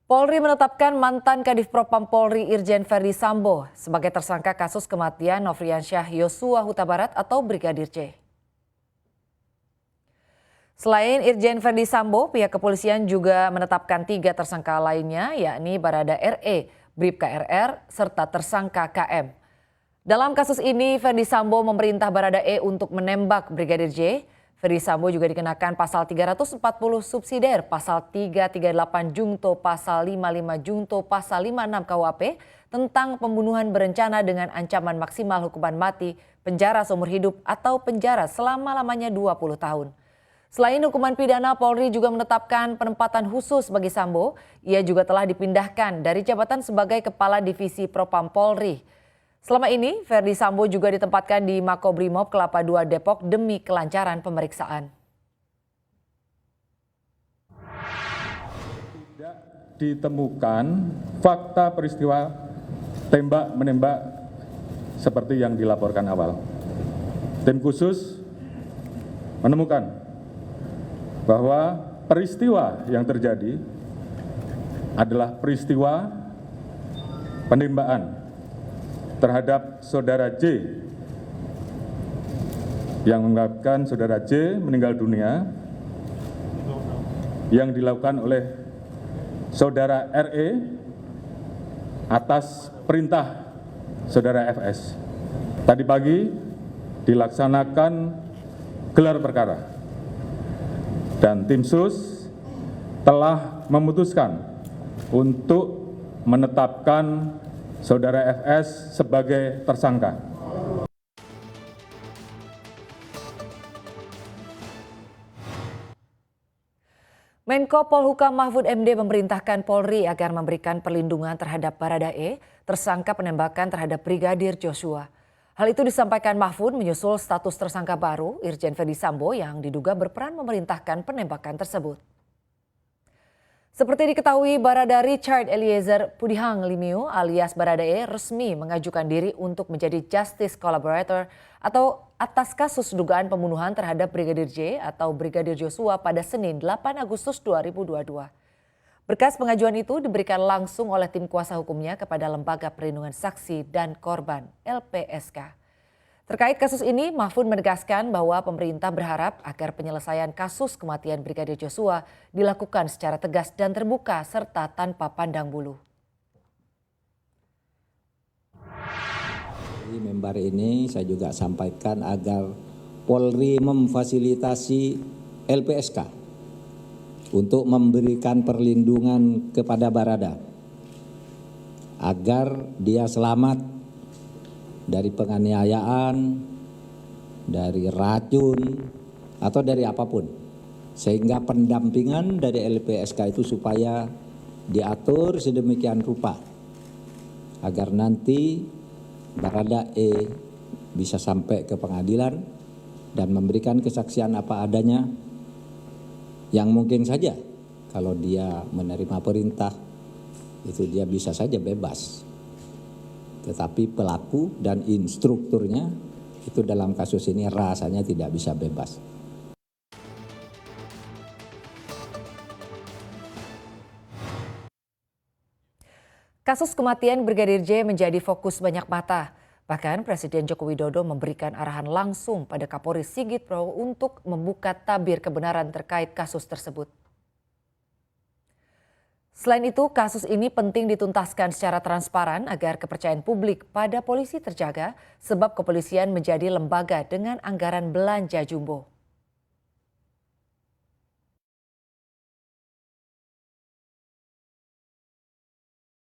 Polri menetapkan mantan Kadif Propam Polri Irjen Verdi Sambo sebagai tersangka kasus kematian Nofriansyah Yosua Huta Barat atau Brigadir J. Selain Irjen Verdi Sambo, pihak kepolisian juga menetapkan 3 tersangka lainnya, yakni Barada RE, Bribka RR, serta tersangka KM. Dalam kasus ini, Verdi Sambo memerintah Barada E untuk menembak Brigadir J. Verdi Sambo juga dikenakan pasal 340 subsidiar, pasal 338 Jungto, pasal 55 Jungto, pasal 56 KUHP tentang pembunuhan berencana dengan ancaman maksimal hukuman mati, penjara seumur hidup atau penjara selama-lamanya 20 tahun. Selain hukuman pidana, Polri juga menetapkan penempatan khusus bagi Sambo. Ia juga telah dipindahkan dari jabatan sebagai Kepala Divisi Propam Polri. Selama ini, Verdi Sambo juga ditempatkan di Makobrimob Kelapa II Depok demi kelancaran pemeriksaan. Tidak ditemukan fakta peristiwa tembak-menembak seperti yang dilaporkan awal. Tim khusus menemukan bahwa peristiwa yang terjadi adalah peristiwa penembakan terhadap saudara J yang mengakibatkan saudara J meninggal dunia yang dilakukan oleh saudara RE atas perintah saudara FS. Tadi pagi dilaksanakan gelar perkara dan tim sus telah memutuskan untuk menetapkan saudara FS sebagai tersangka. Menko Polhukam Mahfud MD memerintahkan Polri agar memberikan perlindungan terhadap Barada E, tersangka penembakan terhadap Brigadir Joshua. Hal itu disampaikan Mahfud menyusul status tersangka baru Irjen Verdi Sambo yang diduga berperan memerintahkan penembakan tersebut. Seperti diketahui, Barada Richard Eliezer Pudihang Lumiu alias Barada E resmi mengajukan diri untuk menjadi Justice Collaborator atau atas kasus dugaan pembunuhan terhadap Brigadir J atau Brigadir Joshua pada Senin 8 Agustus 2022. Berkas pengajuan itu diberikan langsung oleh tim kuasa hukumnya kepada Lembaga Perlindungan Saksi dan Korban (LPSK). Terkait kasus ini, Mahfud menegaskan bahwa pemerintah berharap agar penyelesaian kasus kematian Brigadir Joshua dilakukan secara tegas dan terbuka serta tanpa pandang bulu. Di mimbar ini saya juga sampaikan agar Polri memfasilitasi LPSK untuk memberikan perlindungan kepada Barada agar dia selamat dari penganiayaan, dari racun, atau dari apapun. Sehingga pendampingan dari LPSK itu supaya diatur sedemikian rupa. Agar nanti Barada E bisa sampai ke pengadilan dan memberikan kesaksian apa adanya. Yang mungkin saja kalau dia menerima perintah, itu dia bisa saja bebas. Tetapi pelaku dan instrukturnya itu dalam kasus ini rasanya tidak bisa bebas. Kasus kematian Brigadir J menjadi fokus banyak mata. Bahkan Presiden Joko Widodo memberikan arahan langsung pada Kapolri Sigit Prabowo untuk membuka tabir kebenaran terkait kasus tersebut. Selain itu, kasus ini penting dituntaskan secara transparan agar kepercayaan publik pada polisi terjaga sebab kepolisian menjadi lembaga dengan anggaran belanja jumbo.